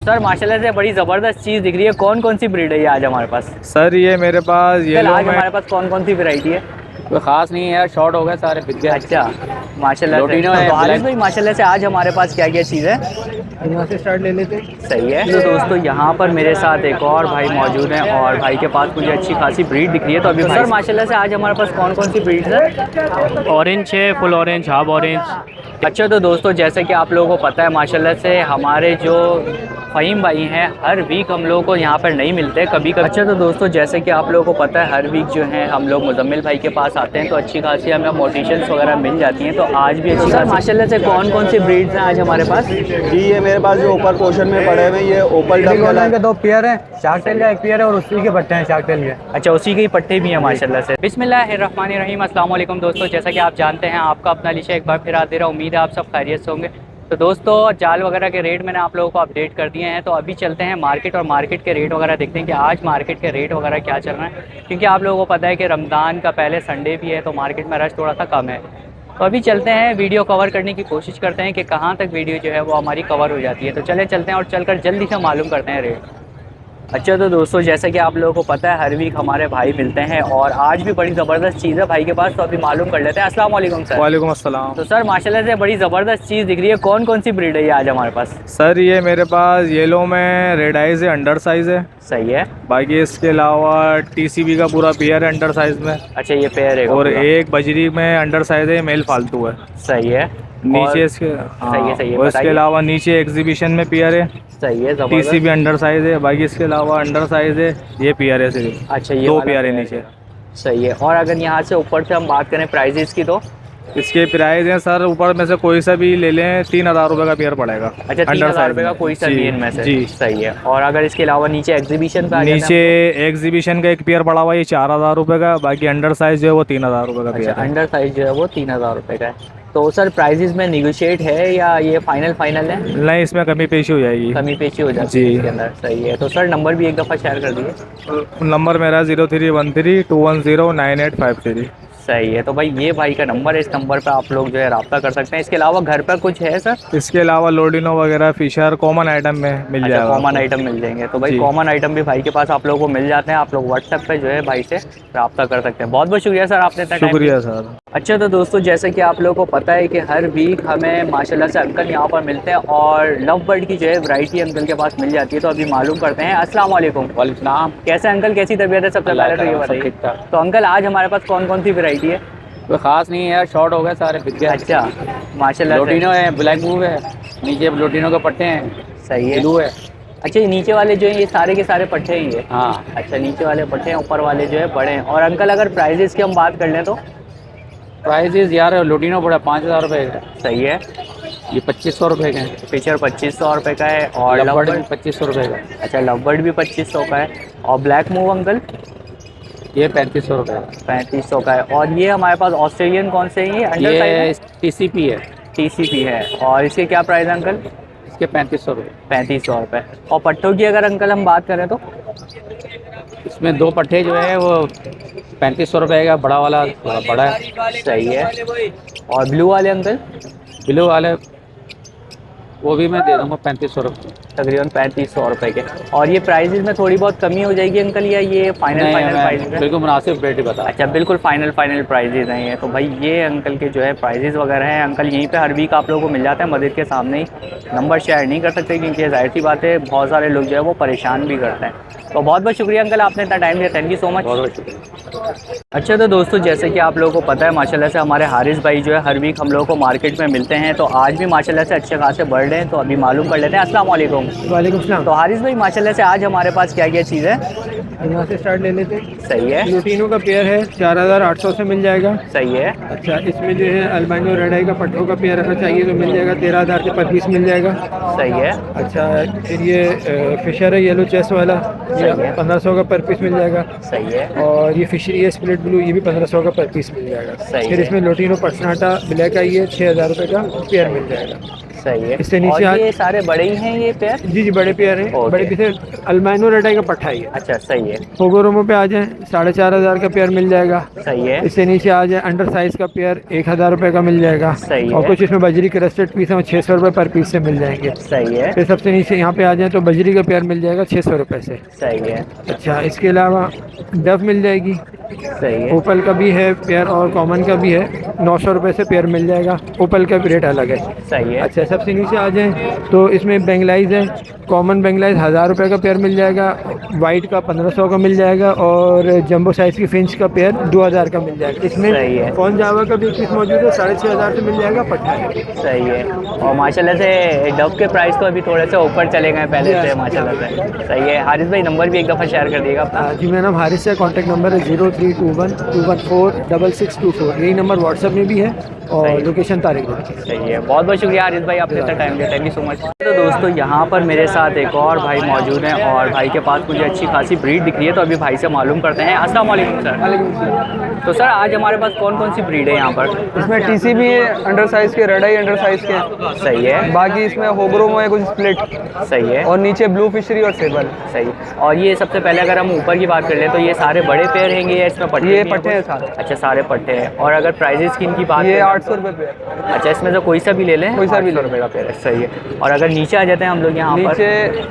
Sir माशाल्लाह से बड़ी ज़बरदस्त चीज़ दिख रही है। कौन कौन सी ब्रीड है ये आज हमारे पास? सर ये मेरे पास ये आज हमारे पास कौन कौन सी वैरायटी है? कोई ख़ास नहीं है यार, शॉर्ट हो गए सारे बिक गए। अच्छा माशाल्लाह से। लोटिनो है, तो हारिस भाई माशाल्लाह से आज हमारे पास क्या क्या चीज़ है? यहाँ से स्टार्ट ले लेते। सही है। तो दोस्तों यहाँ पर मेरे साथ एक और भाई मौजूद हैं और भाई के पास मुझे अच्छी खासी ब्रीड दिख रही है। तो अभी सर माशाल्लाह से आज हमारे पास कौन कौन सी ब्रीड है? ऑरेंज है, फुल ऑरेंज, हाफ ऑरेंज। अच्छा तो दोस्तों जैसे कि आप लोगों को पता है माशाल्लाह से हमारे जो फ़हीम भाई हैं हर वीक हम लोगों को यहाँ पर नहीं मिलते कभी कभी। अच्छा तो दोस्तों जैसे कि आप लोगों को पता है हर वीक जो है हम लोग मुजम्मिल भाई के पास आते हैं तो अच्छी खासी हमें मोटिशंस वगैरह मिल जाती हैं। तो आज भी अच्छी खासी माशाल्लाह से कौन कौन सी ब्रीड्स हैं आज हमारे पास? जी ये मेरे पास जो ऊपर पोर्शन में पड़े हुए ये ओपल डक के 2 पेयर हैं, शार्क टेल का 1 पेयर है और उसी के पट्टे हैं शार्क टेल के। अच्छा उसी के ही पट्टे भी हैं माशाल्लाह से। बिस्मिल्लाहिर्रहमानिर्रहीम, अस्सलाम वालेकुम दोस्तों। जैसा कि आप जानते हैं आपका अपना लिशा एक बार फिर हाजिर है। उम्मीद है आप सब खैरियत से होंगे। तो दोस्तों जाल वगैरह के रेट मैंने आप लोगों को अपडेट कर दिए हैं। तो अभी चलते हैं मार्केट और मार्केट के रेट वगैरह देखते हैं कि आज मार्केट के रेट वगैरह क्या चल रहे हैं, क्योंकि आप लोगों को पता है कि रमज़ान का पहले संडे भी है तो मार्केट में रश थोड़ा सा कम है। तो अभी चलते हैं, वीडियो कवर करने की कोशिश करते हैं कि कहाँ तक वीडियो जो है वो हमारी कवर हो जाती है। तो चलते हैं और चलकर जल्दी से मालूम करते हैं रेट। अच्छा तो दोस्तों जैसा कि आप लोगों को पता है हर वीक हमारे भाई मिलते हैं और आज भी बड़ी ज़बरदस्त चीज़ है भाई के पास। तो अभी मालूम कर लेते हैं। अस्सलाम वालेकुम सर। वालेकुम अस्सलाम। तो सर माशाल्लाह से बड़ी ज़बरदस्त चीज़ दिख रही है। कौन कौन सी ब्रीड है ये आज हमारे पास? सर ये मेरे पास येलो में रेड आइज है, अंडर साइज़ है। सही है। बाकी इसके अलावा टीसीबी का पूरा पेयर है अंडर साइज़ में। अच्छा ये पेयर है और एक बजरी में अंडर साइज़ है, मेल फालतू है। सही है। नीचे इसके सही है और इसके अलावा नीचे एग्जीबिशन में पेयर है। सही है। टीसीबी अंडर साइज़ है। बाकी इसके अलावा अंडर साइज़ है, ये पेयर है सिर्फ। अच्छा ये 2 पेयर है नीचे। सही है। और अगर यहाँ से ऊपर से हम बात करें प्राइजेस की तो इसके प्राइस हैं सर ऊपर में से कोई सा भी ले लें 3000 रुपये का पेयर पड़ेगा। अच्छा 3000 रुपये का कोई सा भी इनमें से? जी सही है। और अगर इसके अलावा नीचे एग्जीबिशन का नीचे एग्जीबिशन का एक पेयर पड़ा हुआ है, ये 4000 रुपये का। बाकी अंडर साइज जो है वो 3000 रुपये का पेयर है। अंडर साइज जो है वो 3000 रुपये का है। तो सर प्राइजेस में निगोशिएट है या ये फाइनल है? नहीं, इसमें कमी पेशी हो जाएगी। कमी पेशी हो जाती है इसके अंदर। सही है। तो सर नंबर भी एक दफ़ा शेयर कर दीजिए। नंबर मेरा 031321098853। सही है। तो भाई ये भाई का नंबर है, इस नंबर पर आप लोग जो है रब्ता कर सकते हैं। इसके अलावा घर पर कुछ है सर? इसके अलावा लोडिनो वगैरह फिशर कॉमन आइटम में मिल जाएगा। कॉमन आइटम मिल जाएंगे। तो भाई कॉमन आइटम भी भाई के पास आप लोगों को मिल जाते हैं। आप लोग व्हाट्सएप पे जो है भाई से रब्ता कर सकते हैं। बहुत बहुत शुक्रिया सर आपने इतना टाइम। शुक्रिया सर। अच्छा तो दोस्तों जैसे कि आप लोगों को पता है कि हर वीक हमें माशाल्लाह से अंकल यहाँ पर मिलते हैं और लव बर्ड की जो है वैरायटी अंकल के पास मिल जाती है। तो अभी मालूम करते हैं। अस्सलाम वालेकुम। वालेकुम। कैसे अंकल, कैसी तबीयत है? सबसे पहले तो ये बताइए। तो अंकल आज हमारे पास कौन कौन सी वैरायटी है? कोई ख़ास नहीं है यार, शॉर्ट हो गए सारे बिक गए। अच्छा माशाल्लाह से। लोटिनो है, ब्लैक मूव है, नीचे लोटिनो के पट्टे हैं। सही है। ब्लू है। अच्छा ये नीचे वाले जो है ये सारे के सारे पट्टे हैं ये? हाँ। अच्छा नीचे वाले पट्टे हैं, ऊपर वाले जो है बड़े हैं। और अंकल अगर प्राइजेस की हम बात कर लें तो? प्राइजेस यार लोटिनो पड़ा 5000 रुपये का। सही है। ये 2500 रुपये का है। पिक्चर 2500 रुपये का है और लव बर्ड 2500 रुपये का। अच्छा लव बर्ड भी 2500 का है। और ब्लैक मूव अंकल? ये 3500 रुपये का। 3500 का है। और ये हमारे पास ऑस्ट्रेलियन कौन से हैं ये? अंडर ये टीसीपी है। टीसीपी है। और इसके क्या प्राइस है अंकल? इसके 3500 रुपये। 3500 रुपये। और पट्टों की अगर अंकल हम बात करें तो? इसमें 2 पट्टे जो है वो 3500 रुपये का, बड़ा वाला थोड़ा बड़ा है। सही है। और ब्लू वाले अंकल? ब्लू वाले वो भी मैं दे दूँगा 3500 रुपये। तकरीबन 3500 रुपये के। और ये प्राइजेस में थोड़ी बहुत कमी हो जाएगी अंकल या ये फाइनल प्राइस है? बिल्कुल मुनासिब रेट ही बता। अच्छा बिल्कुल फाइनल प्राइजेस हैं ये। तो भाई ये अंकल के जो है प्राइजेस वगैरह हैं। अंकल यहीं पे हर वीक आप लोगों को मिल जाता है मस्जिद के सामने ही। नंबर शेयर नहीं कर सकते क्योंकि जाहिर सी बात है बहुत सारे लोग जो है वो परेशान भी करते हैं। तो बहुत बहुत शुक्रिया अंकल आपने इतना टाइम दिया। Thank you so much. बहुत बहुत शुक्रिया। अच्छा तो दोस्तों जैसे कि आप लोगों को पता है माशाल्लाह से हमारे हारिस भाई जो है हर वीक हम लोगों को मार्केट में मिलते हैं। तो आज भी माशाल्लाह से अच्छे खासे बर्ड हैं। तो अभी मालूम कर लेते हैं। अस्सलाम वालेकुम। वालेकुम सलाम। तो हारिस भाई माशाल्लाह से आज हमारे पास क्या क्या चीज़ है? यहाँ से स्टार्ट ले लेते। सही है। लोटिनो का पेयर है 4800 से मिल जाएगा। सही है। अच्छा इसमें जो है अल्बाइनो रेड आई का पट्टों का पेयर अगर चाहिए तो मिल जाएगा 13000 से पर पीस मिल जाएगा। सही है। अच्छा फिर ये फिशर है येलो चेस्ट वाला, ये 1500 का पर पीस मिल जाएगा। सही है। और ये फिशरी है स्प्लिट ब्लू, ये भी 1500 का पर पीस मिल जाएगा। सही फिर है। इसमें लोटिनो पर्सनाटा ब्लैक आई है 6000 रुपये का पेयर मिल जाएगा। सही है। इससे नीचे और ये सारे बड़े ही हैं ये पेयर? जी जी बड़े पेयर हैं। ओके। बड़े पीछे अल्बाइनो रेड आई का पट्टा ही है। अच्छा सही है। होगोरोमो पे आ जाए 4,500 का पेयर मिल जाएगा। सही है। इससे नीचे आ जाए अंडर साइज का पेयर 1,000 रुपये का मिल जाएगा। सही और है। कुछ इसमें बजरी क्रस्टेड पीस है 600 रुपये पर पीस से मिल जाएंगे। सही है। फिर सबसे नीचे यहाँ पे आ जाए तो बजरी का पेयर मिल जाएगा 600 रुपये से। सही है। अच्छा इसके अलावा डव मिल जाएगी। सही है। ओपल का भी है पेयर और कॉमन का भी है। 900 रुपये से पेयर मिल जाएगा। ओपल का भी रेट अलग है। सही है। अच्छा सबसे नीचे आ जाए तो इसमें बेंगलाइज है। कॉमन बेंगलाइज 1,000 रुपये का पेयर मिल जाएगा। वाइट का 1500 का मिल जाएगा और जंबो साइज़ की फिंच का पेयर 2,000 का मिल जाएगा। इसमें सही है। कौन जावा का भी एक पीस मौजूद है 6,500 से मिल जाएगा पट्टा है। सही है। और माशाल्लाह से डव के प्राइस तो अभी थोड़े से ऊपर चले गए पहले से माशाल्लाह से। सही है। हारिस भाई नंबर भी एक दफ़ा शेयर कर दिएगा अपना। जी मेरा नाम हारिस है। कॉन्टैक्ट नंबर है 0321214664। यही नंबर व्हाट्सएप में भी है और लोकेशन तारीख भी। सही है। बहुत बहुत शुक्रिया हारिस भाई आपने इतना टाइम दिया। Thank you so much. तो दोस्तों यहाँ पर मेरे साथ एक और भाई मौजूद हैं और भाई के पास मुझे अच्छी खासी ब्रीड दिख रही है, तो अभी भाई से मालूम करते हैं। अस्सलाम वालेकुम सर। तो सर आज हमारे पास कौन कौन सी ब्रीड है यहाँ पर? इसमें टीसी भी है अंडर साइज के, रेड आई अंडर साइज के। सही है। बाकी इसमें होगरोमो है कुछ स्प्लिट सही है। और नीचे ब्लू फिशरी और सेबल। सही। और ये सबसे पहले अगर हम ऊपर की बात कर लें तो ये सारे बड़े पेयर हैंगे या इसमें पट्टे? ये भी पट्टे हैं सारे। अच्छा सारे पट्टे हैं। और अगर प्राइजेस की इनकी बात ये करें 800 रुपये पेयर। अच्छा इसमें से कोई सा भी ले लें? कोई सा भी ले 800 रुपये का पेयर है। सही है। और अगर नीचे आ जाते हैं हम लोग यहाँ पर, नीचे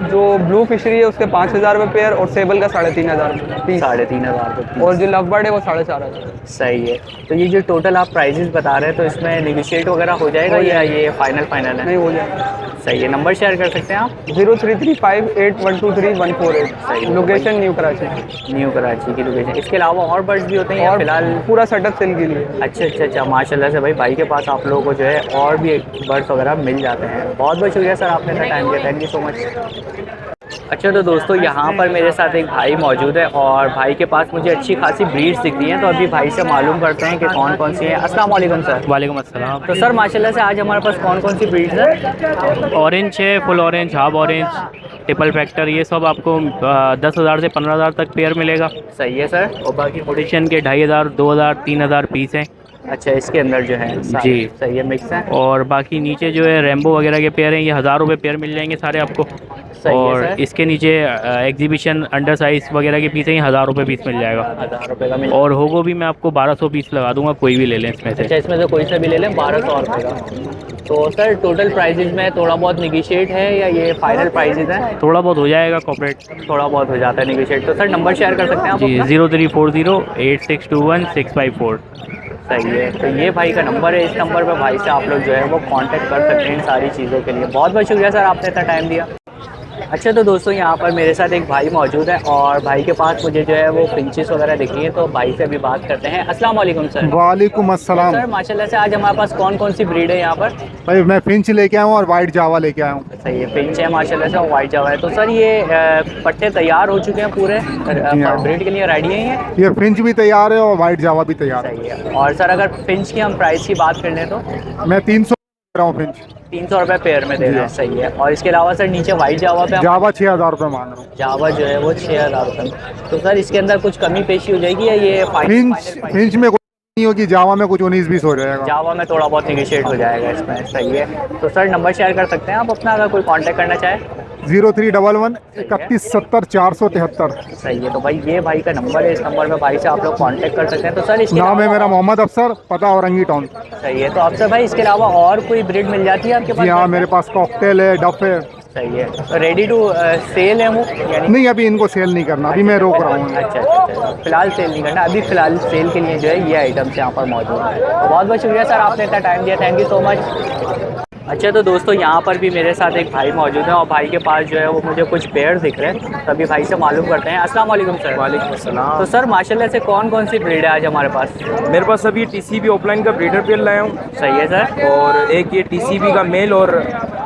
जो ब्लू फिशरी है उसके 5,000 रुपये पेयर और सेबल का 3,500 पीस। 3,500 रुपये। और जो लव बर्ड है वो 4,500। सही है। तो ये जो टोटल आप प्राइजेस बता रहे हैं तो इसमें नेगोशिएट वगैरह हो जाएगा या ये फाइनल है? नहीं हो जाएगा। सही है। नंबर शेयर कर सकते हैं आप? 03358123 location new Karachi. New Karachi की लोकेशन। इसके अलावा और बर्ड्स भी होते हैं या और फिलहाल? पूरा सेटअप सेल के लिए। अच्छा अच्छा अच्छा माशाल्लाह से भाई के पास आप लोगों को जो है और भी बर्ड्स वगैरह मिल जाते हैं। बहुत बहुत शुक्रिया सर आपने इतना टाइम दिया। Thank you so much. अच्छा तो दोस्तों यहाँ पर मेरे साथ एक भाई मौजूद है और भाई के पास मुझे अच्छी खासी ब्रीड्स दिख रही हैं, तो अभी भाई से मालूम करते हैं कि कौन कौन सी हैं। अस्सलाम वालेकुम सर। वालेकुम अस्सलाम। तो सर माशाल्लाह से आज हमारे पास कौन कौन सी ब्रीड्स है? ऑरेंज है, full orange, half orange, triple factor, ये सब आपको 10,000 से 15,000 तक पेयर मिलेगा। सही है सर। और बाकी ऑडिशन के 2,500, 2,000, 3,000 पीस हैं। अच्छा इसके अंदर जो है जी सही है मिक्स है। और बाकी नीचे जो है रेम्बो वगैरह के पेयर हैं, ये 1,000 रुपये पेयर मिल जाएंगे सारे आपको। सही और है सर। इसके नीचे एग्जीबिशन अंडर साइज वगैरह के पीस हैं, 1,000 रुपये पीस मिल जाएगा। 1,000 रुपये का मिल। और होगो भी मैं आपको 1200 पीस लगा दूंगा, कोई भी ले लें इसमें से। अच्छा इसमें से कोई सा भी ले लें 1,200 रुपये का। तो सर टोटल प्राइजेज में थोड़ा बहुत निगोशिएट है या ये फाइनल प्राइजेज है? थोड़ा बहुत हो जाएगा कॉपरेट, थोड़ा बहुत हो जाता है निगोशिएट। तो सर नंबर शेयर कर सकते हैं आप जी अपना? 0340862165 सही है। तो ये भाई का नंबर है। इस नंबर पर भाई से आप लोग जो है वो कांटेक्ट कर सकते हैं इन सारी चीज़ों के लिए। बहुत बहुत शुक्रिया सर आपने इतना टाइम दिया। अच्छा तो दोस्तों यहाँ पर मेरे साथ एक भाई मौजूद है और भाई के पास मुझे जो है वो फिंचेस वगैरह दिख रही है, तो भाई से अभी बात करते हैं। अस्सलाम वालेकुम सर। वालेकुम अस्सलाम। सर माशाल्लाह से आज हमारे पास कौन कौन सी ब्रीड है यहाँ पर? भाई मैं फिंच लेके आया हूँ और वाइट जावा लेके आया हूँ। सही है। फिंच है माशाल्लाह से और वाइट जावा है। तो सर ये पट्टे तैयार हो चुके हैं पूरे ब्रीड के लिए रेडी हैं ये? ये फिंच भी तैयार है और वाइट जावा भी तैयार है। सही है। और सर अगर फिंच की हम प्राइस की बात कर लें तो? मैं 300 रहा हूँ फिंच। 300 रुपये पेयर में दे रहे हैं। सही है। और इसके अलावा सर नीचे वाइट जावा पे जावा 6,000 रुपये मांग रहा हूँ। जावा जो है वो 6,000 रुपये। तो सर इसके अंदर कुछ कमी पेशी हो जाएगी या ये फिंच में कुछ नहीं होगी, जावा में कुछ 19-20 हो जाएगा। जावा में थोड़ा बहुत निगोशिएट हो जाएगा इसमें। सही है। तो सर नंबर शेयर कर सकते हैं आप अपना अगर कोई कांटेक्ट करना चाहे? 03113170 सही है। तो भाई ये भाई का नंबर है। इस नंबर पे भाई से आप लोग कांटेक्ट कर सकते हैं। तो सर इसके नाम है मेरा मोहम्मद अफसर, पता औरंगी टाउन। सही है। तो अफसर भाई इसके अलावा और कोई ब्रीड मिल जाती है आपके पास? जी हाँ, मेरे पास कॉकटेल है, डफ है। सही है। तो रेडी टू सेल है वो यानी? नहीं अभी इनको सेल नहीं करना, अभी मैं रोक रहा हूँ। अच्छा अच्छा। फिलहाल सेल नहीं करना, अभी फिलहाल सेल के लिए जो है ये आइटम्स यहाँ पर मौजूद है। तो बहुत बहुत शुक्रिया सर आपने इतना टाइम दिया। Thank you so much. अच्छा तो दोस्तों यहाँ पर भी मेरे साथ एक भाई मौजूद है और भाई के पास जो है वो मुझे कुछ पेयर दिख रहे हैं, तो अभी भाई से मालूम करते हैं। अस्सलाम वालेकुम सर। वालेकुम अस्सलाम। तो सर माशाल्लाह से कौन कौन सी ब्रीड है आज हमारे पास? मेरे पास अभी टीसीबी ऑफलाइन का ब्रीडर पेयर लाया हूँ। सही है सर। और एक ये टीसीबी का मेल और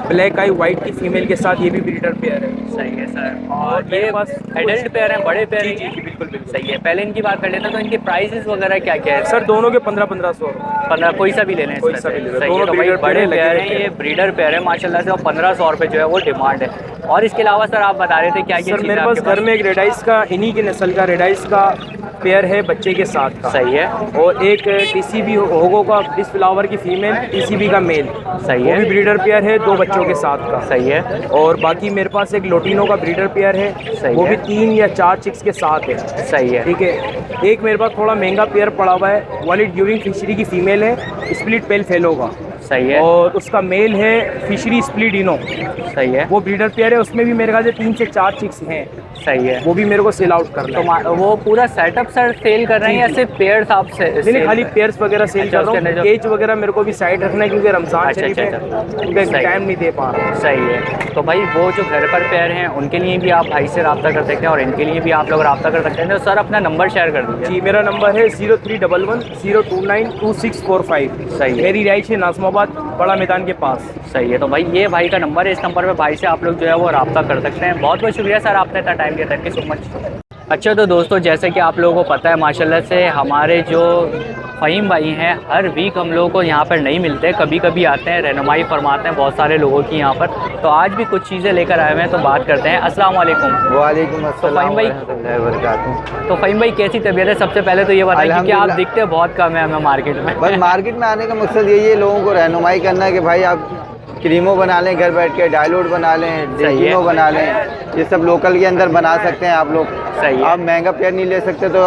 ब्लैक आई वाइट की फीमेल के साथ ये भी ब्रीडर पेयर है। सही है सर। और ये बस एडल्ट पेयर हैं, बड़े पेयर हैं? जी बिल्कुल बिल्कुल। सही है। पहले इनकी बात कर लेते हैं तो इनके प्राइसेस वगैरह क्या क्या है? सर दोनों के 1500 15 कोई सा भी ले लें? कोई सा भी ले लें। सही है। दोनों तो भाई breeder बड़े पेयर लगे पेयर हुए हैं, हैं। ये ब्रीडर पेयर है माशाल्लाह से और 1500 रुपये जो है वो डिमांड है। और इसके अलावा सर आप बता रहे थे क्या क्या सर मेरे पास घर में एक रेडाइस का, इन्हीं की नस्ल का रेडाइस का पेयर है बच्चे के साथ का। सही है। और एक टीसीबी होगो का डिस फ्लावर की फीमेल, टीसीबी का मेल। सही वो है। भी ब्रीडर पेयर है 2 बच्चों के साथ का। सही है। और बाकी मेरे पास एक लोटिनो का ब्रीडर पेयर है, सही वो है। भी 3 या 4 चिक्स के साथ है। सही है। ठीक है। एक मेरे पास थोड़ा महंगा पेयर पड़ा हुआ है, वॉलिड ड्यूरिंग फिशरी की फीमेल है, स्प्लिट पेल फेलो का। सही है। और उसका मेल है फिशरी स्प्लिट इनो। सही है। वो ब्रीडर पेयर है, उसमें भी मेरे ख्याल से 3 से 4 चिक्स हैं। सही है। वो भी मेरे को सेल आउट करना है। तो वो पूरा सेटअप सर सेल कर रहे हैं या सिर्फ पेयर्स आप से नहीं, खाली पेयर्स वगैरह सेल अच्छा, कर रहा उसके अंदर हूँ। जो- केज वगैरह मेरे को भी साइड रखना है क्योंकि रमजान अच्छा, शरीफ अच्छा, है, अच्छा। क्योंकि सही। टाइम नहीं दे पा रहा। सही है। तो भाई वो जो घर पर पेयर हैं उनके लिए भी आप भाई से रब्ता कर सकते हैं और इनके लिए भी आप लोग रब्ता कर सकते हैं। तो सर अपना नंबर शेयर कर दीजिए। जी, मेरा नंबर है 0311 029 2645। सही है। मेरी राइश है नाज़िमाबाद, बड़ा मैदान के पास। सही है। तो भाई ये भाई का नंबर है, इस नंबर पे भाई से आप लोग जो है वो रब्ता कर सकते हैं। बहुत बहुत शुक्रिया सर, आपने इतना टाइम दिया, थैंक यू सो मच। अच्छा तो दोस्तों, जैसे कि आप लोगों को पता है माशाल्लाह से हमारे जो फ़हीम भाई हैं हर वीक हम लोगों को यहाँ पर नहीं मिलते, कभी कभी आते हैं, रहनुमाई फरमाते हैं बहुत सारे लोगों की यहाँ पर। तो आज भी कुछ चीज़ें लेकर आए हुए हैं, तो बात करते हैं। अस्सलाम वालेकुम। वालेकुम अस्सलाम भाई- वरहमतुल्लाहि वबरकातुहू। तो फ़हीम भाई कैसी तबीयत है? सबसे पहले तो ये बताइए कि आप अल्हम्दुलिल्लाह। दिखते बहुत कम है हमें मार्केट में। बस मार्केट में आने का मकसद यही है, लोगों को रहनुमाई करना है कि भाई आप क्रीमो बना लें घर बैठ के, डायलूट बना लें, सही है। डेजिनो बना लें, ये सब लोकल के अंदर बना सकते हैं आप लोग। सही है। आप महंगा पेयर नहीं ले सकते तो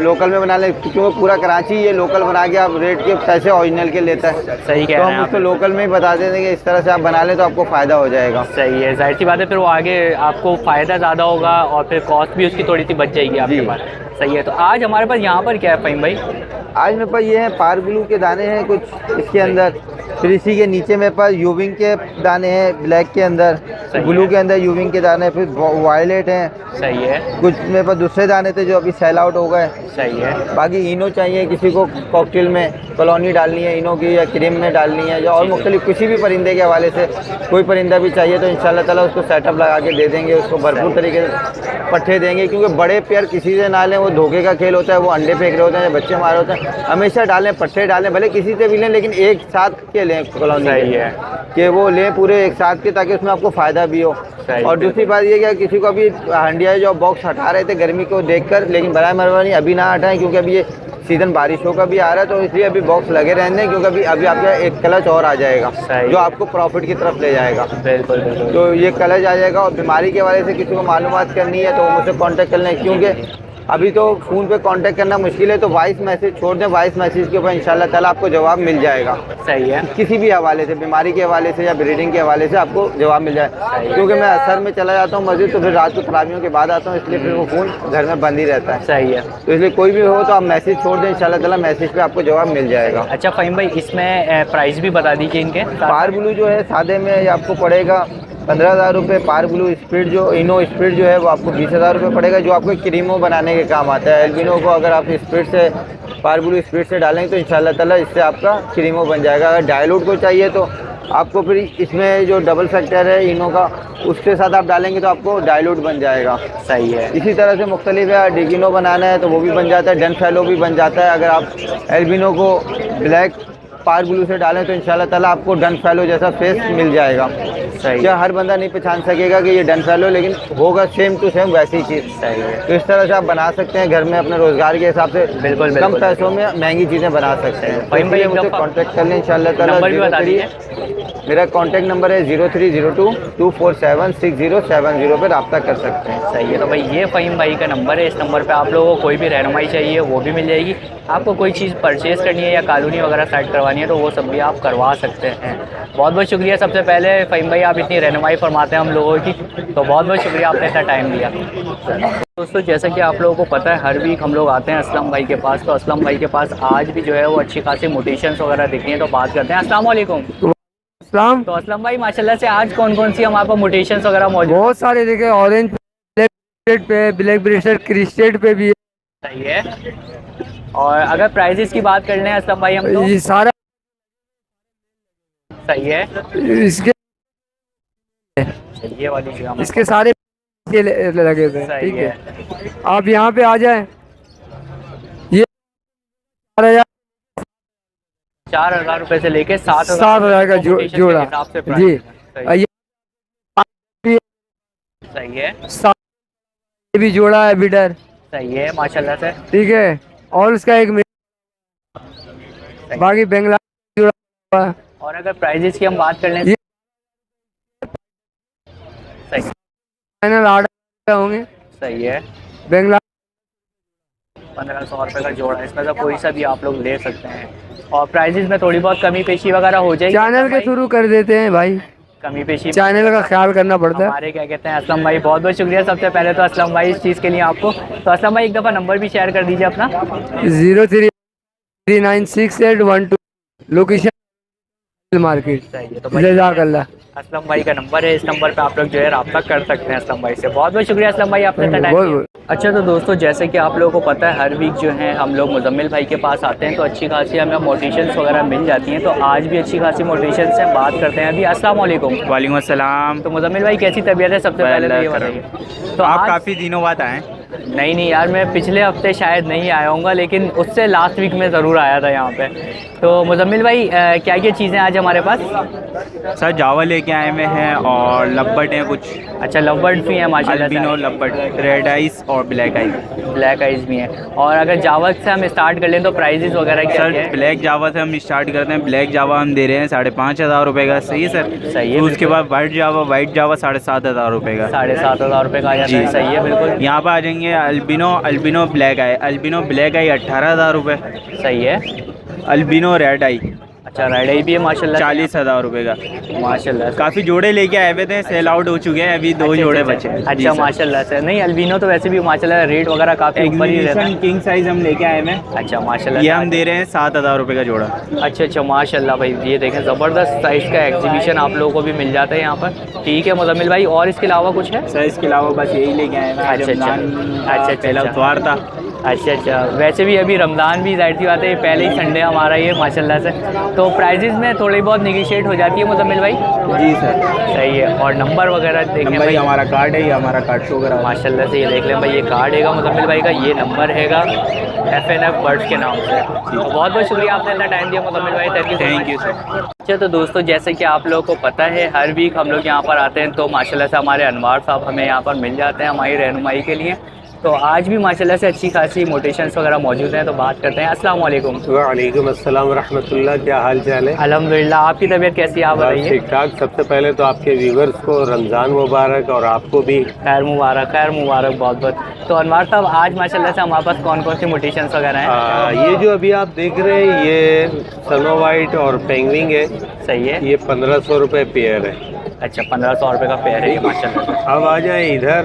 लोकल में बना लें, क्योंकि पूरा कराची ये लोकल बना के आप रेट के पैसे ओरिजिनल के लेता है। सही कह तो रहे हम हैं उसको आप। लोकल में ही बता देते हैं कि इस तरह से आप बना लें तो आपको फ़ायदा हो जाएगा। सही है, जाहिर सी बात है, फिर वो आगे आपको फ़ायदा ज़्यादा होगा और फिर कॉस्ट भी उसकी थोड़ी सी बच जाएगी आपके जी। पास। सही है। तो आज हमारे पास यहाँ पर क्या है फ़हीम भाई? आज मेरे पास ये हैं पार ब्लू के दाने हैं कुछ इसके अंदर, फिर इसी के नीचे मेरे पास यूविंग के दाने हैं ब्लैक के अंदर, सही ब्लू है। के अंदर यूविंग के दाने, फिर वायलेट हैं, सही है। कुछ मेरे पास दूसरे दाने थे जो अभी सेल आउट हो गए। सही है। बाकी इनो चाहिए किसी को कॉकटेल में कॉलोनी डालनी है इनो की, या क्रीम में डालनी है, या और मुख्तलिफ किसी भी परिंदे के हवाले से कोई परिंदा भी चाहिए तो इंशाल्लाह ताला उसको सेटअप लगा के दे देंगे, उसको भरपूर तरीके से पट्ठे देंगे। क्योंकि बड़े पेयर किसी से ना लें, वो धोखे का खेल होता है, वो अंडे फेंक रहे होते हैं, बच्चे मारे होते हैं। हमेशा डालें, पट्ठे डालें, भले किसी से भी लें लेकिन एक साथ के लें कॉलोनी सही के, है। कि वो लें पूरे एक साथ के, ताकि उसमें आपको फ़ायदा भी हो। सही और है। दूसरी बात ये कि किसी को अभी हंडिया जो बॉक्स हटा रहे थे गर्मी को देखकर, लेकिन बराए मेहरबानी अभी ना हटाएं, क्योंकि अभी ये सीज़न बारिशों का भी आ रहा है, तो इसलिए अभी बॉक्स लगे रहने, क्योंकि अभी आपका एक क्लच और आ जाएगा सही। जो आपको प्रॉफिट की तरफ ले जाएगा। बिल्कुल बिल्कुल। तो ये क्लच आ जाएगा। और बीमारी के हवाले से किसी को मालूमात करनी है तो वो मुझसे कांटेक्ट कर लें, क्योंकि अभी तो फ़ोन पे कांटेक्ट करना मुश्किल है, तो वॉइस मैसेज छोड़ दें, वॉइस मैसेज के ऊपर इंशाल्लाह ताला आपको जवाब मिल जाएगा। सही है। किसी भी हवाले से, बीमारी के हवाले से या ब्रीडिंग के हवाले से आपको जवाब मिल जाए। क्योंकि मैं असर में चला जाता हूँ मस्जिद, तो फिर रात को तरावियों के बाद आता हूँ, इसलिए फिर वो फ़ोन घर में बंद ही रहता है। सही है। तो इसलिए कोई भी हो तो आप मैसेज छोड़ दें, इंशाल्लाह ताला मैसेज पे आपको जवाब मिल जाएगा। अच्छा फ़हीम भाई, इसमें प्राइस भी बता दीजिए इनके। पार ब्लू जो है सादे में ये आपको पड़ेगा 15,000 रुपये। पार ब्लू स्प्लिट जो इनो स्प्लिट जो है वो आपको 20,000 रुपये पड़ेगा, जो आपको क्रीमो बनाने के काम आता है। एल्बिनो को अगर आप स्प्लिट से पार ब्लू स्प्लिट से डालेंगे तो इंशाल्लाह ताला इससे आपका क्रीमो बन जाएगा। अगर डायलूट को चाहिए तो आपको फिर इसमें जो डबल फैक्टर है इनो का, उसके साथ आप डालेंगे तो आपको डायलूट बन जाएगा। सही है। इसी तरह से मुख्तलिफ है, डिगिनो बनाना है तो वो भी बन जाता है, डन फैलो भी बन जाता है। अगर आप एल्बिनो को ब्लैक पार ब्लू से डालें तो इंशाल्लाह ताला आपको डन फैलो जैसा फेस मिल जाएगा। सही क्या हर बंदा नहीं पहचान सकेगा कि ये डन फैलो, लेकिन होगा सेम टू सेम वैसी चीज़। सही है। तो इस तरह से आप बना सकते हैं घर में अपने रोज़गार के हिसाब से, बिल्कुल, कम बिल्कुल। पैसों में महंगी चीज़ें बना सकते हैं। फ़हीम भाई, इसलिए एक मुझसे दफ़ा कॉन्टैक्ट कर लें इंशाल्लाह ताला। नंबर भी बता 03 मेरा कॉन्टैक्ट नंबर है 0302 247 6070 पर रब्ता कर सकते हैं। सही है। तो भाई ये फ़हीम भाई का नंबर है, इस नंबर पे आप लोगों को कोई भी रहनुमाई चाहिए वो भी मिल जाएगी। आपको कोई चीज़ परचेज़ करनी है या कॉलोनी वगैरह साइड करवानी है तो वो सब भी आप करवा सकते हैं। बहुत बहुत शुक्रिया। सबसे पहले फ़हीम भाई, आप इतनी रहनुमाई फरमाते हैं हम लोगों की, तो बहुत बहुत शुक्रिया, आपने इतना टाइम दिया। दोस्तों, जैसा कि आप लोगों को पता है हर वीक हम लोग आते हैं असलम भाई के पास, तो असलम भाई के पास आज भी जो है वो अच्छी खासी मोटिशंस वगैरह दिखती हैं, तो बात करते हैं। अस्सलाम वालेकुम। इस्लाम तो असलम भाई माशाल्लाह से आज कौन कौन सी हमारे पास मोटिशंस वगैरह मौजूद? बहुत सारे देखे, ऑरेंज ब्रेस्टेड पे, ब्लैक ब्रेस्टेड क्रिस्टेड पे भी है। सही है। और अगर प्राइजेस की बात कर लें असलम भाई हम तो ये सारा सही है। इसके ये वाली जो हम इसके सारे के लगे हुए हैं। सही ठीक है। है, आप यहाँ पे आ जाए। ये 4,000 रुपए से लेके 7,000 7,000 का मोटिशन के जोड़ा हिसाब से जी। प्राइस है। ये सही है। ये भी जोड़ा है बिडर, सही है माशाल्लाह से। ठीक है, और उसका एक बाकी बेंगलादेश जुड़ा हुआ है। और अगर प्राइजेस की हम बात कर लें, ये सही फाइनल 8 होंगे। सही है, बेंगलादेश 1500 रुपये का जोड़ा है, इसमें से कोई सा भी आप लोग ले सकते हैं। और प्राइजेस में थोड़ी बहुत कमी पेशी वगैरह हो जाएगी, चैनल के थ्रू कर देते हैं भाई, कमी पेशी चैनल का ख्याल करना पड़ता है। हमारे क्या कहते हैं असलम भाई, बहुत बहुत शुक्रिया सबसे पहले तो असलम भाई इस चीज़ के लिए आपको। तो असलम भाई एक दफ़ा नंबर भी शेयर कर दीजिए अपना। 03396812, लोकेशन मार्केट। सही है, तो जज़ाकल्लाह। असलम भाई का नंबर है, इस नंबर पे आप लोग जो है रब्ता कर सकते हैं असलम भाई से। बहुत बहुत शुक्रिया असलम भाई आपने इतना टाइम दिया। अच्छा तो दोस्तों जैसे कि आप लोगों को पता है हर वीक जो है हम लोग मुजम्मिल भाई के पास आते हैं तो अच्छी खासी हमें मोटिवेशंस वगैरह मिल जाती हैं। तो आज भी अच्छी खासी मोटिवेशन से बात करते हैं। अभी अस्सलाम वालेकुम। वालेकुम अस्सलाम। तो मुजम्मिल भाई कैसी तबीयत है सबसे पहले तो ये बताइए। तो आप आज काफ़ी दिनों बाद आए? नहीं यार, मैं पिछले हफ्ते शायद नहीं आया हूँगा, लेकिन उससे लास्ट वीक में ज़रूर आया था यहाँ पे। तो मुजम्मिल भाई क्या क्या चीज़ें आज हमारे पास? सर जावा लेके आए हुए हैं और लब्बट हैं कुछ। अच्छा लवबर्ड भी हैं माशाल्लाह से। अल्बिनो लब्बट, रेड आइस और ब्लैक आइस। ब्लैक आइज भी हैं। और अगर जावा से हम स्टार्ट कर लें तो प्राइजेस वगैरह क्या सर क्या है? ब्लैक जावा से हम स्टार्ट करते हैं। ब्लैक जावा हम दे रहे हैं 5,500 रुपये का। सही है सर? सही है। तो उसके बाद वाइट जावा 7,500 रुपये का। 7,500 रुपये का आ जाता है। सही है बिल्कुल। यहाँ पर आ जाएंगे अल्बिनो ब्लैक आई। अल्बिनो ब्लैक आई 18,000 रुपये। सही है। अल्बिनो रेड आई अच्छा रेड आई भी है माशाल्लाह। 40,000 रुपये का। माशाल्लाह से। काफ़ी जोड़े लेके आए हुए थे, सेल आउट हो चुके हैं, अभी 2 जोड़े बचे हैं। जी अच्छा सर। माशाल्लाह से। नहीं अल्बिनो तो वैसे भी माशाल्लाह रेट वगैरह काफ़ी ऊपर ही रहता है। किंग साइज हम लेके आए हैं। अच्छा माशाल्लाह। ये हम दे रहे हैं 7,000 रुपये का जोड़ा। अच्छा अच्छा माशाल्लाह भाई, ये देखें ज़बरदस्त साइज़ का एग्जीबिशन आप लोगों को भी मिल जाता है यहाँ पर। ठीक है मुजम्मिल भाई, और इसके अलावा कुछ है? सर इसके अलावा बस यही लेके आए हैं। अच्छा अच्छा। अच्छा पहला अच्छा। इतवार था। अच्छा अच्छा। वैसे भी अभी रमज़ान भी ज़ाहिर सी बात है, पहले ही संडे हमारा ये माशाल्लाह से। तो प्राइजेज़ में थोड़ी बहुत निगोशिएट हो जाती है मुजम्मिल भाई? जी सर। सही है। और नंबर वगैरह देखें नंबर भाई, हमारा कार्ड है, ये हमारा कार्ड शो करा। माशाल्लाह से ये देख लें भाई, ये कार्ड हैगा मुजम्मिल भाई का, ये नंबर हैगा FNF बर्ड्स के नाम से। तो बहुत बहुत शुक्रिया आपने इतना टाइम दिया मुजम्मिल भाई। Thank you sir. अच्छा तो दोस्तों जैसे कि आप लोगों को पता है हर वीक हम लोग यहाँ पर आते हैं तो माशाल्लाह से हमारे अनवार साहब हमें यहाँ पर मिल जाते हैं हमारी रहनुमाई के लिए। तो आज भी माशाल्लाह से अच्छी खासी मोटिवेशंस वगैरह मौजूद हैं, तो बात करते हैं। अस्सलाम वालेकुम। वालेकुम अस्सलाम रहमतुल्लाह। क्या हाल चाल है? अल्हम्दुलिल्लाह, आपकी तबीयत कैसी है आप बताइए? ठीक ठाक। सबसे पहले तो आपके व्यूवर्स को रमज़ान मुबारक और आपको भी खैर मुबारक बहुत बहुत। तो अनवार साहब आज माशाल्लाह से हमारे पास कौन कौन सी मोटिवेशंस वगैरह हैं? ये जो अभी आप देख रहे हैं ये स्नो वाइट और पेंगुइन है। सही है। ये 1,500 रुपये पेयर है। अच्छा 1,500 रुपये का पेयर है ये माशाल्लाह। अब आ जाए इधर,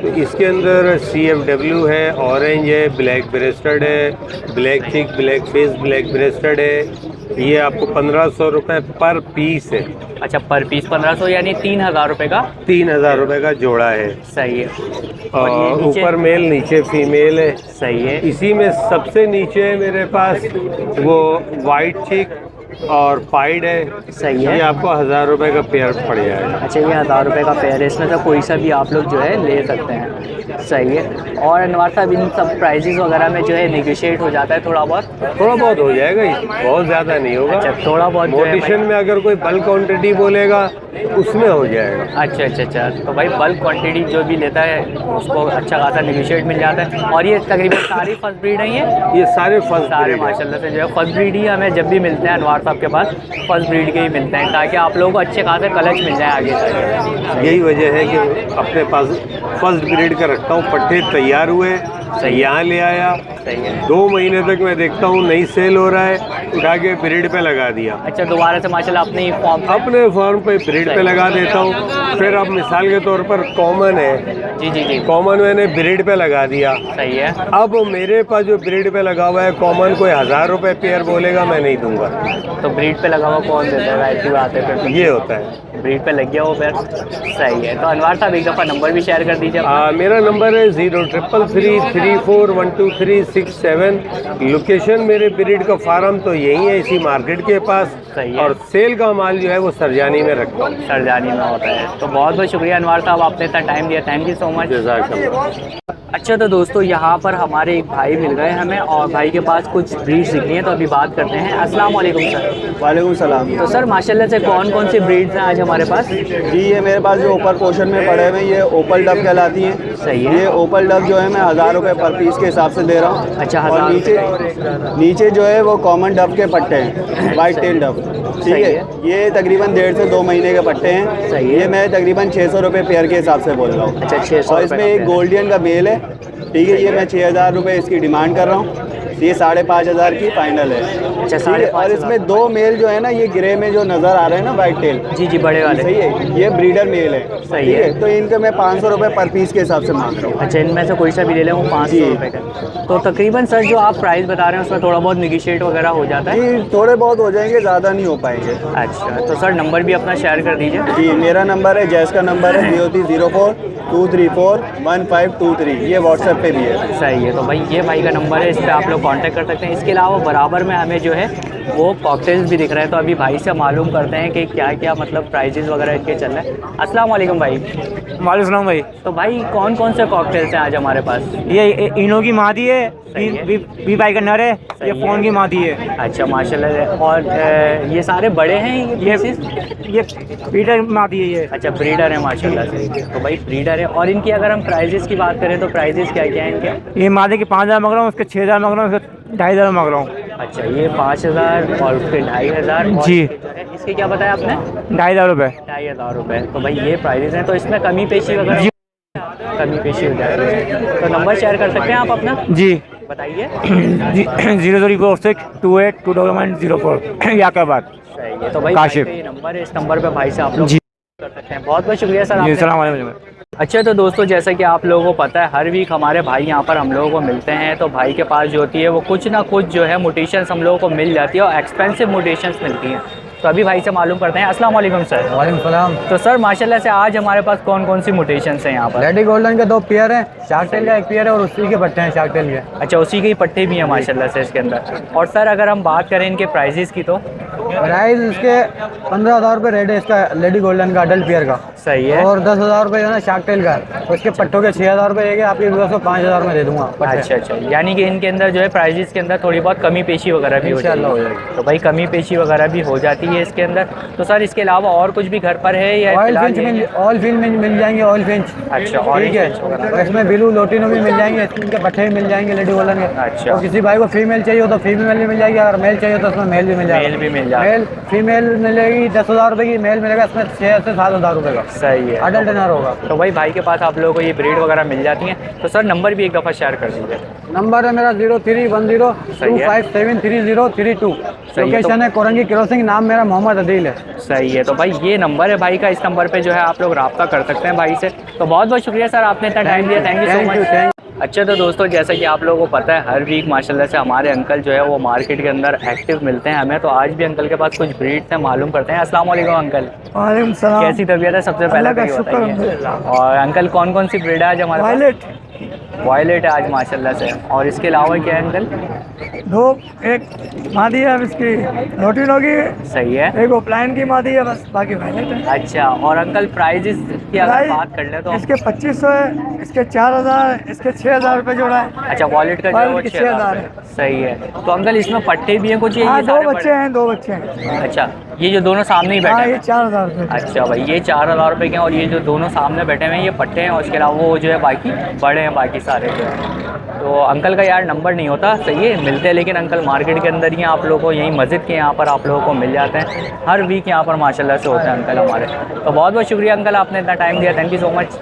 तो इसके अंदर CFW है, ऑरेंज है, ब्लैक ब्रेस्टेड है, ब्लैक चिक, ब्लैक फेस, ब्लैक ब्रेस्टेड है। ये आपको 1,500 रुपये पर पीस है। अच्छा पर पीस 1,500 यानी 3,000 रुपये का? 3,000 रुपये का जोड़ा है। सही है। और ये नीचे? ऊपर मेल नीचे फीमेल है। सही है। इसी में सबसे नीचे है मेरे पास वो वाइट चिक और पाइड है। सही है। ये आपको 1,000 रुपये का पेयर पड़ जाएगा। अच्छा ये 1,000 रुपये का पेयर है, इसमें से कोई सा भी आप लोग जो है ले सकते हैं। सही है। और अनवार साहब इन सब प्राइजेस वगैरह में जो है निगोशिएट हो जाता है थोड़ा बहुत? थोड़ा बहुत हो जाएगा, बहुत ज़्यादा नहीं होगा। अच्छा थोड़ा बहुत जो है मोटिशन में अगर कोई बल्क क्वांटिटी बोलेगा उसमें हो जाएगा। अच्छा अच्छा अच्छा। तो भाई बल्क क्वांटिटी जो भी लेता है उसको अच्छा खासा निगोशिएट मिल जाता है। और ये तकरीबन सारी फर्स्ट ब्रीड है ये सारे फर्स्ट सारे ब्रीड माशाल्लाह से जो है फर्स्ट ब्रीड ही हमें जब भी मिलते हैं अनवार साहब के पास फर्स्ट ब्रीड के ही मिलते हैं, ताकि आप लोगों को अच्छे खासे कलच मिल जाए आगे तक। यही वजह है कि अपने पास फर्स्ट ग्रेड का रखता हूँ। पट्टे तैयार हुए, यहाँ ले आया, सही है। 2 महीने तक मैं देखता हूँ नहीं सेल हो रहा है, उठा के ब्रीड पे लगा दिया। अच्छा दोबारा से माशाल्लाह अपने फॉर्म अपने फॉर्म पे ब्रीड पे लगा देता हूँ। फिर अब मिसाल के तौर पर कॉमन है, जी जी जी कॉमन मैंने ब्रीड पे लगा दिया। सही है। अब मेरे पास जो ब्रीड पे लगा हुआ है कॉमन, कोई 1,000 रुपये पेयर बोलेगा, मैं नहीं दूंगा। तो ब्रीड पे लगा हुआ कौन देता है? ऐसी बात है फिर ये होता है, ब्रीड पे लग गया वो फिर। सही है। तो अनवार साहब एक दफ़ा नंबर भी शेयर कर दीजिए। मेरा नंबर है 0333341237। लोकेशन मेरे ब्रीड का फार्म तो यही है, इसी मार्केट के पास। सही है। और सेल का माल जो है वो सरजानी में रखता हूँ। सरजानी में होता है। तो बहुत बहुत शुक्रिया अनवार साहब, आपने इतना टाइम दिया। Thank you so much. जज़ाकल्लाह। अच्छा तो दोस्तों यहाँ पर हमारे एक भाई मिल गए हमें और भाई के पास कुछ ब्रीड्स दिख रही हैं, तो अभी बात करते हैं। अस्सलाम वालेकुम सर। वालेकुम सलाम। तो सर माशाल्लाह से कौन कौन सी ब्रीड्स हैं आज हमारे पास? जी ये मेरे पास जो ऊपर पोर्शन में पड़े हुए हैं ये ओपल डब कहलाती हैं। सही है। ये ओपल डब जो है मैं 1000 रुपये पर पीस के हिसाब से दे रहा हूँ। अच्छा, और 1000 नीचे जो है वो कॉमन डब के पट्टे हैं, वाइट टेल डब। ठीक है, ये तकरीबन 1.5 से 2 महीने के पट्टे हैं। सही है। ये मैं तकरीबन 600 रुपये पेयर के हिसाब से बोल रहा हूँ। अच्छा 600। और इसमें एक गोल्डियन का मेल है। ठीक है, ये मैं 6000 रुपये इसकी डिमांड कर रहा हूँ। ये 5500 की फाइनल है। अच्छा ठीक है, और इसमें 2 मेल जो है ना, ये ग्रे में जो नज़र आ रहे हैं ना वाइट टेल, जी जी बड़े वाले। सही है, ये ब्रीडर मेल है। सही है। तो इनके मैं 500 रुपये पर पीस के हिसाब से मांग रहा हूँ। अच्छा इनमें से कोई सा भी ले लें वो 500 रुपये का। तो तकरीबन सर जो आप प्राइस बता रहे हैं उसमें थोड़ा बहुत निगोशिएट वगैरह हो जाता है? जी थोड़े बहुत हो जाएंगे, ज़्यादा नहीं हो पाएंगे। अच्छा तो सर नंबर भी अपना शेयर कर दीजिए। जी मेरा नंबर है, जैस का नंबर है 0304-234-1523। ये व्हाट्सएप पे भी है। सही है। तो भाई ये भाई का नंबर है, इस पर आप लोग कांटेक्ट कर सकते हैं। इसके अलावा बराबर में हमें जो है वो कॉकटेल्स भी दिख रहे हैं, तो अभी भाई से मालूम करते हैं कि क्या क्या मतलब प्राइजेस वगैरह इनके चल रहे हैं। अस्सलाम वालेकुम भाई। वालेकुम सलाम भाई। तो भाई कौन कौन से कॉकटेल्स हैं आज हमारे पास? ये इनो की मादी है, बी बाई का नर है, ये है। फ़ोन की मादी है। अच्छा माशाल्लाह। और ये सारे बड़े हैं ये ब्रीडर मादी है ये। अच्छा ब्रीडर है माशाल्लाह से। तो भाई ब्रीडर है। और इनकी अगर हम प्राइजेस की बात करें तो प्राइजेस क्या क्या हैं इनके? ये मादी के 5000 मांग रहा हूँ, उसके 6000 मांग रहा हूँ, उसके 2500 मांग रहा हूँ। अच्छा ये 5000 और उसके 2500 जी। इसके क्या बताया आपने? 2500 रुपये। 2500 रुपये। तो भाई ये प्राइजेस हैं, तो इसमें कमी पेशी वगैरह कमी पेशी हो जाएगी। तो नंबर शेयर कर सकते हैं आप अपना? जी बताइए। जी 00462820904 या क्या बात। सही है। तो भाई काशिफ। भाई का ये नंबर है, इस नंबर पे भाई से आप लोग जी कर सकते हैं। बहुत बहुत शुक्रिया सर जी, आपने। सलाम वालेकुम। अच्छा तो दोस्तों जैसा कि आप लोगों को पता है हर वीक हमारे भाई यहाँ पर हम लोगों को मिलते हैं, तो भाई के पास जो होती है वो कुछ ना कुछ जो है मोटेशंस हम लोगों को मिल जाती है और एक्सपेंसिव मोटेशंस मिलती हैं। तो अभी भाई से मालूम करते हैं। अस्सलाम वालेकुम सर। वालेकुम सलाम। तो सर माशाल्लाह से आज हमारे पास कौन कौन सी मोटेशंस हैं यहाँ पर? लेडी गोल्डन के 2 पेयर हैं, शार्क टेल का 1 पेयर है और उसी के पट्टे हैं शार्क टेल के। अच्छा उसी के ही पट्टे भी हैं माशाल्लाह से इसके अंदर। और सर अगर हम बात करें इनके प्राइजेस की तो? प्राइस इसके 15000 रुपये रेट है इसका, लेडी गोल्डन का अडल्ट पेयर का। सही है। और 10000 रुपये जो है शार्क टेल का, उसके पट्टों के 6000 रुपये है, आपकी 5000 में दे दूँगा। अच्छा अच्छा, यानी कि इनके अंदर जो है प्राइजेस के अंदर थोड़ी बहुत कमी पेशी वगैरह भी हो जाती है। तो भाई कमी पेशी वगैरह भी हो जाती है इसके अंदर। तो सर इसके अलावा और कुछ भी घर पर है या? ऑयल फिंच मिल जाएंगे, ऑयल फिंच। अच्छा ठीक है, और इसमें ब्लू लोटिनो भी मिल जाएंगे, इनके पट्टे भी मिल जाएंगे लेडी गोल्डन के। अच्छा। और किसी भाई को फीमेल चाहिए हो तो फीमेल भी मिल जाएगी, अगर मेल चाहिए तो उसमें मेल भी मिल जाएगा। मेल भी मिल जाएगा। मेल फीमेल मिलेगी 10000 रुपये की, मेल मिलेगा इसमें 6000 से 7000 रुपये का। सही है। अडल्ट नर होगा। तो भाई भाई के पास आप लोगों को ये ब्रीड वगैरह मिल जाती हैं। तो सर नंबर भी एक दफ़ा शेयर कर दीजिए। नंबर है मेरा 0310257032। लोकेशन है कोरंगी क्रॉसिंग, नाम मेरा मोहम्मद अदील है। सही है। तो भाई ये नंबर है भाई का, इस नंबर पे जो है आप लोग रब्ता कर सकते हैं भाई से। तो बहुत बहुत शुक्रिया सर आपने इतना टाइम दिया, थैंक यू सो मच। अच्छा तो दोस्तों जैसा कि आप लोगों को पता है हर वीक माशाल्लाह से हमारे अंकल जो है वो मार्केट के अंदर एक्टिव मिलते हैं हमें। तो आज भी अंकल के पास कुछ ब्रीड्स हैं, मालूम करते हैं। अस्सलाम वालेकुम अंकल। वालेकुम सलाम। कैसी तबीयत है सबसे पहले तो ये बताइए। और अंकल कौन कौन सी ब्रीड है आज हमारे पास? वायलेट है आज माशाल्लाह से। और इसके अलावा क्या है अंकल? 2 एक मादी है इसकी लोटिनो की, सही है। एक ओपलाइन की मादी है, बस बाकी वायलेट है। अच्छा और अंकल प्राइजेस की अगर बात कर ले तो? इसके 2500 है, इसके 4000, इसके 6000 रुपये जोड़ा है। अच्छा वॉलेट का जो है वो 6000 है। सही है। तो अंकल इसमें पट्टे भी हैं कुछ? ये 2 बच्चे हैं, 2 बच्चे हैं। अच्छा ये जो दोनों सामने ही बैठे हैं? ये 4000 रुपये। अच्छा भाई ये 4000 रुपये के हैं। और ये जो दोनों सामने बैठे हुए हैं ये पट्टे हैं, और उसके अलावा वो जो है बाकी बड़े हैं बाकी सारे जो है। तो अंकल का यार नंबर नहीं होता, सही है मिलते हैं, लेकिन अंकल मार्केट के अंदर ही आप लोगों को यहीं मस्जिद के यहाँ पर आप लोगों को मिल जाते हैं। हर वीक यहाँ पर माशाल्लाह से होते हैं अंकल हमारे। तो बहुत बहुत शुक्रिया अंकल आपने इतना टाइम दिया, थैंक यू सो मच।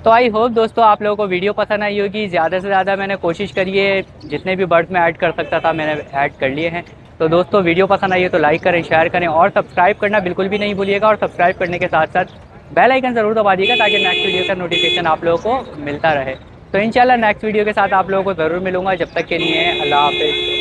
तो आई होप दोस्तों आप लोगों को वीडियो पसंद आई होगी। ज़्यादा से ज़्यादा मैंने कोशिश करी है, जितने भी बर्ड्स में ऐड कर सकता था मैंने ऐड कर लिए हैं। तो दोस्तों वीडियो पसंद आई है तो लाइक करें, शेयर करें और सब्सक्राइब करना बिल्कुल भी नहीं भूलिएगा। और सब्सक्राइब करने के साथ साथ बेल आइकन ज़रूर दबा दीजिएगा ताकि नेक्स्ट वीडियो का नोटिफिकेशन आप लोगों को मिलता रहे। तो इंशाल्लाह नेक्स्ट वीडियो के साथ आप लोगों को ज़रूर मिलूँगा। जब तक के लिए अल्लाह हाफ़िज़।